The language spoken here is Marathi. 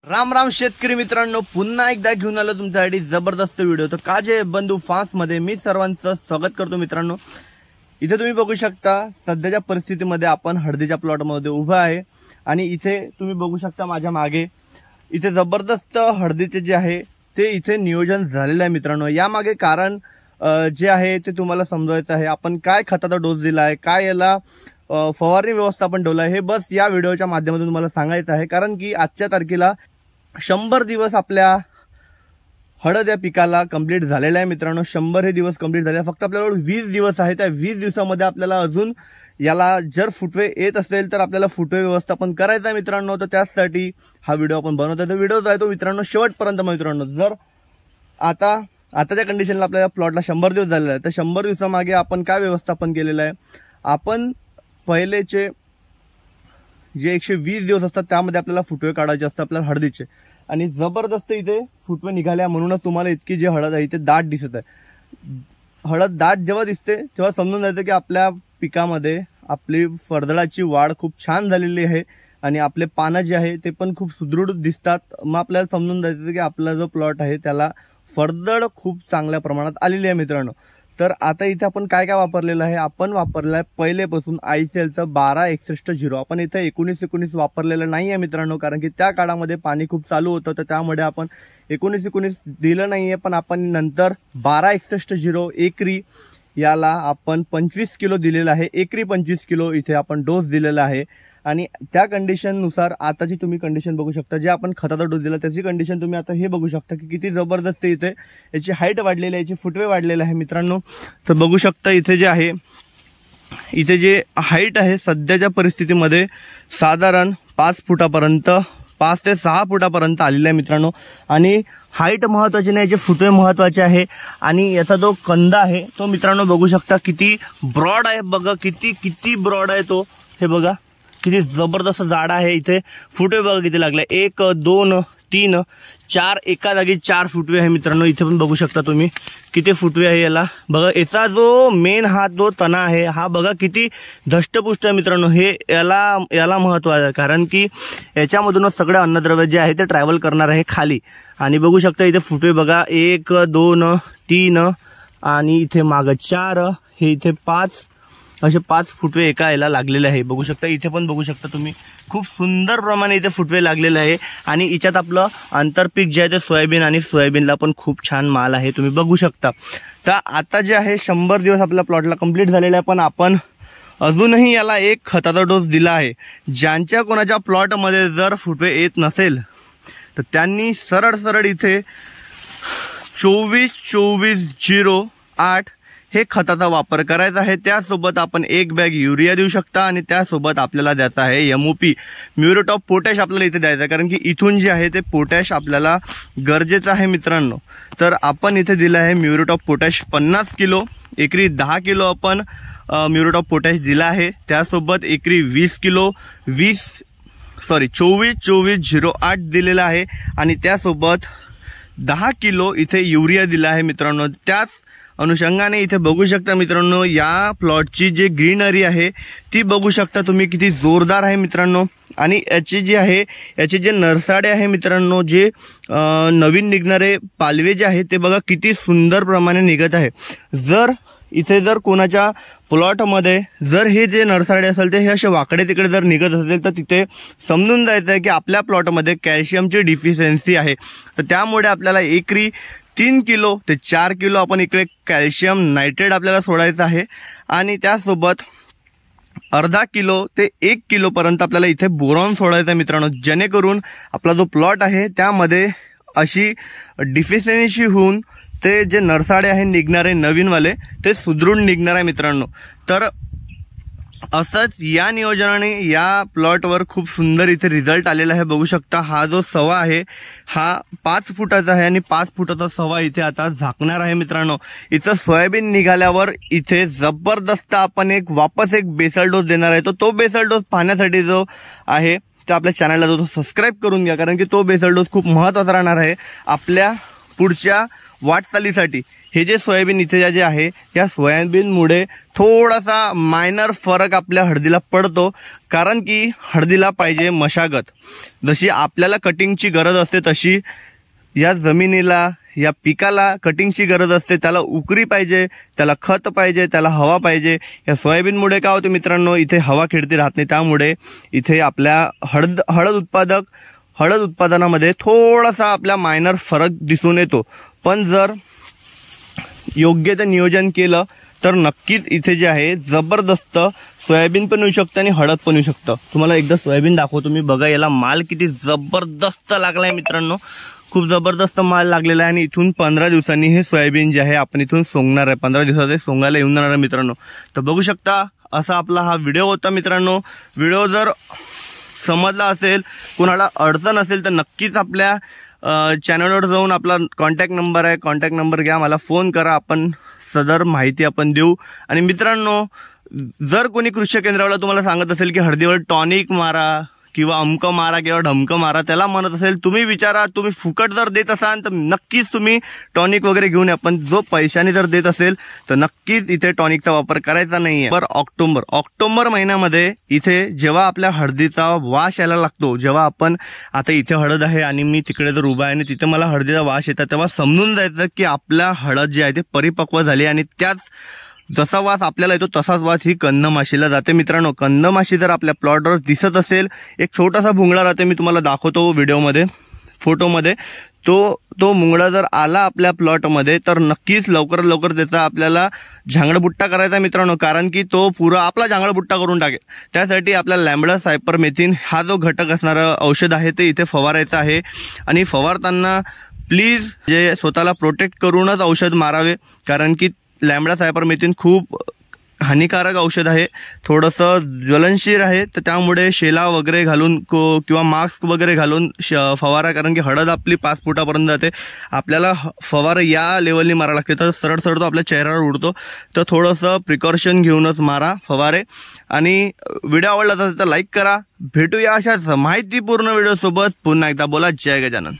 राम राम शेतकरी मित्रांनो, पुन्हा एकदा घेऊन आलो तुमच्यासाठी जबरदस्त व्हिडिओ। तर काजे बंधू फार्म्स मध्ये मी सर्वांचं स्वागत करतो। मित्रांनो, इथे तुम्ही बघू शकता सध्याच्या परिस्थितीमध्ये आपण हळदीच्या प्लॉट मध्ये उभा आहे आणि इथे तुम्ही बघू शकता माझ्या मागे इथे जबरदस्त हळदीचे जे आहे ते इथे नियोजन झालेलं आहे। मित्रांनो, या मागे कारण जे आहे ते तुम्हाला समजायचं आहे। आपण काय खताचा डोस दिला आहे, काय याला फवारणी व्यवस्थापन ठेवलं आहे, हे बस या व्हिडिओच्या माध्यमातून तुम्हाला सांगायचं आहे। कारण की आजच्या तारखेला 100 दिवस आपल्या हळद या पिकाला कंप्लीट झालेला आहे। मित्रांनो, 100 हे दिवस कंप्लीट झाले, फक्त आपल्याला 20 दिवस आहे। त्या 20 दिवसामध्ये आपल्याला अजून याला जर फुटवे येत असेल तर आपल्याला फुटवे व्यवस्थापन करायचं आहे। मित्रांनो, तर त्यासाठी हा व्हिडिओ आपण बनवतोय। तो व्हिडिओ जो आहे तो मित्रांनो शेवटपर्यंत मित्रांनो, जर आताच्या कंडिशनला आपल्याला प्लॉटला 100 दिवस झालेला आहे, तर 100 दिवसामागे आपण काय व्यवस्थापन केलेलं आहे। आपण पहिलेचे जे 120 दिवस असतात त्यामध्ये आपल्याला फुटवे काढायचे असतात आपल्याला हळदीचे, आणि जबरदस्त इथे फुटवे निघाल्या म्हणूनच तुम्हाला इतकी जी हळद आहे इथे दाट दिसत आहे। हळद दाट जेव्हा दिसते तेव्हा समजून जातं की आपल्या पिकामध्ये आपली फरदळाची वाढ खूप छान झालेली आहे आणि आपले पानं जे आहे ते पण खूप सुदृढ दिसतात। मग आपल्याला समजून जातं की आपला जो प्लॉट आहे त्याला फरदळ खूप चांगल्या प्रमाणात आलेली आहे। मित्रांनो, तर आता इथे आपण काय काय वापरलेलं आहे, आपण वापरलं आहे पहिलेपासून ICLचं 1261 आपण इथे 19 वापरलेलं नाही आहे मित्रांनो, कारण की त्या काळामध्ये पाणी खूप चालू होतं, तर त्यामुळे आपण 19 दिलं नाहीये। पण आपण नंतर 1261 एकरी याला आपण 25 किलो दिलेला आहे। एकरी 25 किलो इथे आपण डोस दिलेला आहे आणि त्या कंडिशन नुसार आताची तुम्ही कंडिशन बघू शकता। जे आपण खताचा डोस दिला त्याची कंडिशन तुम्ही आता हे बघू शकता की किती जबरदस्त इथे याची हाईट वाढलेली आहे, याची फुटवे वाढलेले आहे। मित्रांनो, तर बघू शकता इथे जे आहे इथे जे हाईट आहे सध्याच्या परिस्थितीमध्ये साधारण 5 फुटापर्यंत 5 ते 6 फुटापर्यंत आलेला आहे मित्रांनो। आणि हाईट महत्वाची नाही, याचे फुटवे महत्वाचे आहे। आणि याचा जो कंदा आहे तो मित्रांनो बघू शकता किती ब्रॉड आहे, बघा किती ब्रॉड आहे तो, हे बघा किती जबरदस्त जाडा आहे। इथे फुटवे बघा किती लागले, 1 2 3 4 एका जागी 4 फुटवे आहे मित्रांनो। इथे पण बघू शकता तुम्ही किती फुटवे आहे याला, बघा याचा जो मेन हा जो तना आहे हा बघा किती धष्टपुष्ट आहे मित्रांनो। हे याला महत्व आहे, कारण की याच्यामधूनच सगळे अन्नद्रव्य जे आहे ते ट्रॅव्हल करणार आहे खाली। आणि बघू शकता इथे फुटवे बघा 1 2 3 आणि इथे माग 4, हे इथे 5 असे 5 फुटवे एका याला लागलेले आहे। बघू शकता इथे पण बघू शकता तुम्ही खूप सुंदर प्रमाणे इथे फुटवे लागलेले आहे। आणि याच्यात आपलं आंतरपीक जे आहे ते सोयाबीन, आणि सोयाबीनला पण खूप छान माल आहे, तुम्ही बघू शकता। तर आता जे आहे 100 दिवस आपल्या प्लॉटला कंप्लीट झालेला आहे, पण आपण अजूनही याला एक खताचा डोस दिला आहे। ज्यांच्या कोणाच्या प्लॉटमध्ये जर फुटवे येत नसेल तर त्यांनी सरळ इथे 24-24-08 हे खताचा वापर करायचा आहे। त्यासोबत आपण 1 बॅग युरिया देऊ शकता आणि त्यासोबत आपल्याला द्यायचा आहे MOP म्युरेट ऑफ पोटॅश आपल्याला इथे द्यायचा, कारण की इथून जे आहे ते पोटॅश आपल्याला गरजेचं आहे मित्रांनो। तर आपण इथे दिलं आहे म्युरेट ऑफ पोटॅश 50 किलो, एकरी 10 किलो आपण म्युरेट ऑफ पोटॅश दिला आहे। त्यासोबत एकरी 20 किलो 24-24-08 दिलेला आहे आणि त्यासोबत 10 किलो इथे युरिया दिला आहे मित्रांनो। त्याच अनुषंगाने इथे बघू शकता मित्रांनो या प्लॉटची जे ग्रीनरी आहे ती बघू शकता तुम्ही किती जोरदार आहे मित्रांनो। आणि याची जी आहे याचे जे नरसाडे आहे मित्रांनो, जे नवीन निघणारे पालवे जे आहे ते बघा किती सुंदर प्रमाणे निघत आहे। जर कोणाच्या प्लॉटमध्ये जर हे जे नरसाडे असेल ते हे असे वाकडे तिकडे जर निघत असेल तर तिथे समजून जायचं आहे की आपल्या प्लॉटमध्ये कॅल्शियमची डिफिशियन्सी आहे। तर त्यामुळे आपल्याला एकरी 3 किलो ते 4 किलो आपण इकडे कॅल्शियम नायट्रेट आपल्याला सोडायचं आहे आणि त्यासोबत अर्धा किलो ते 1 किलो पर्यंत आपल्याला इथे बोरॉन सोडायचं आहे मित्रांनो, जेणेकरून आपला जो प्लॉट आहे त्यामध्ये अशी डिफिशियन्सी होऊन ते जे नरसाडे आहे निघणारे नवीनवाले ते सुदृढ निघणार आहे मित्रांनो। तर असंच या नियोजनाने या प्लॉटवर खूप सुंदर इथे रिझल्ट आलेला आहे। बघू शकता हा जो सवा आहे हा 5 फुटाचा आहे आणि 5 फुटाचा सवा इथे आता झाकणार आहे मित्रांनो। इथं सोयाबीन निघाल्यावर इथे जबरदस्त आपण वापस एक बेसल डोस देणार आहे। तो बेसल डोस पाहण्यासाठी जो आहे तो आपल्या चॅनलला सबस्क्राईब करून घ्या, कारण की तो बेसल डोस खूप महत्त्वाचा राहणार आहे आपल्या पुढच्या वाटचालीसाठी हे जे सोयाबीन इथे जे आहे या सोयाबीनमुळे थोडासा मायनर फरक आपल्या हळदीला पडतो, कारण की हळदीला पाहिजे मशागत. जशी आपल्याला कटिंगची गरज असते तशी या जमिनीला या पिकाला कटिंगची गरज असते. त्याला उकरी पाहिजे, त्याला खत पाहिजे, त्याला हवा पाहिजे. या सोयाबीनमुळे काय होतं मित्रांनो, इथे हवा खेळती राहत नाही, त्यामुळे इथे आपल्या हळद उत्पादनामध्ये थोडासा आपला मायनर फरक दिसून येतो. पण जर योग्य ते नियोजन केलं तर नक्कीच इथे जे आहे जबरदस्त सोयाबीन पण येऊ शकतं आणि हळद पण येऊ शकतं. तुम्हाला एकदा सोयाबीन दाखवतो मी. बघा याला माल किती जबरदस्त लागलाय मित्रांनो, खूप जबरदस्त माल लागलेला आहे. आणि इथून 15 दिवसांनी हे सोयाबीन जे आहे आपण इथून सोंगणार आहे. 15 दिवसात हे सोंगायला येऊन जाणार आहे मित्रांनो. तर बघू शकता असा आपला हा व्हिडिओ होता मित्रांनो. व्हिडिओ जर समजला असेल, कोणाला अडचण असेल तर नक्कीच आपल्या चॅनलवर जाऊन आपला कॉन्टॅक्ट नंबर आहे, कॉन्टॅक्ट नंबर घ्या, मला फोन करा, आपण सदर माहिती आपण देऊ. आणि मित्रांनो जर कोणी कृषी केंद्रावाला तुम्हाला सांगत असेल की हळदीवर टॉनिक मारा किंवा अमकं मारा किंवा ढमकं मारा, त्याला म्हणत असेल, तुम्ही विचारा. तुम्ही फुकट जर देत असाल तर नक्कीच तुम्ही टॉनिक वगैरे घेऊन या, पण जो पैशाने जर देत असेल तर नक्कीच इथे टॉनिकचा वापर करायचा नाहीये. पर ऑक्टोबर महिन्यामध्ये इथे जेव्हा आपल्या हळदीचा वास यायला लागतो, जेव्हा आपण आता इथे हळद आहे आणि मी तिकडे जर उभा आहे आणि तिथे मला हळदीचा वास येतात, तेव्हा समजून जायचं की आपल्या हळद जी आहे ते परिपक्व झाली. आणि त्याच जसा वास आपल्याला येतो तसाच वास ही कंदमाशीला जाते मित्रांनो. कंदमाशी जर आपल्या प्लॉटवर दिसत असेल, एक छोटासा भुंगळा राहते, मी तुम्हाला दाखवतो व्हिडिओमध्ये, फोटोमध्ये. तो मुंगळा जर आला आपल्या प्लॉटमध्ये तर नक्कीच लवकरात लवकर त्याचा आपल्याला झांगडबुट्टा करायचा मित्रांनो, कारण की तो पुरा आपला झांगडबुट्टा करून टाकेल. त्यासाठी आपल्याला लॅम्बडा सायपरमेथिन हा जो घटक असणारा औषध आहे ते इथे फवारायचं आहे. आणि फवारताना प्लीज जे स्वतःला प्रोटेक्ट करूनच औषध मारावे, कारण की लॅम्बडा सायपरमेथिन खूप हानिकारक औषध आहे, थोडंसं ज्वलनशील आहे. तर त्यामुळे शेला वगैरे घालून किंवा मास्क वगैरे घालून फवारा, कारण की हळद आपली 5 फुटापर्यंत जाते. आपल्याला फवारा या लेवलनी मारा लागते, तर सरळ तो आपल्या चेहऱ्यावर उडतो. तर थोडंसं प्रिकॉशन घेऊनच मारा फवारे. आणि व्हिडिओ आवडला तर लाईक करा. भेटूया अशाच माहितीपूर्ण व्हिडिओ सोबत. पुन्हा एकदा बोला जय गजानन.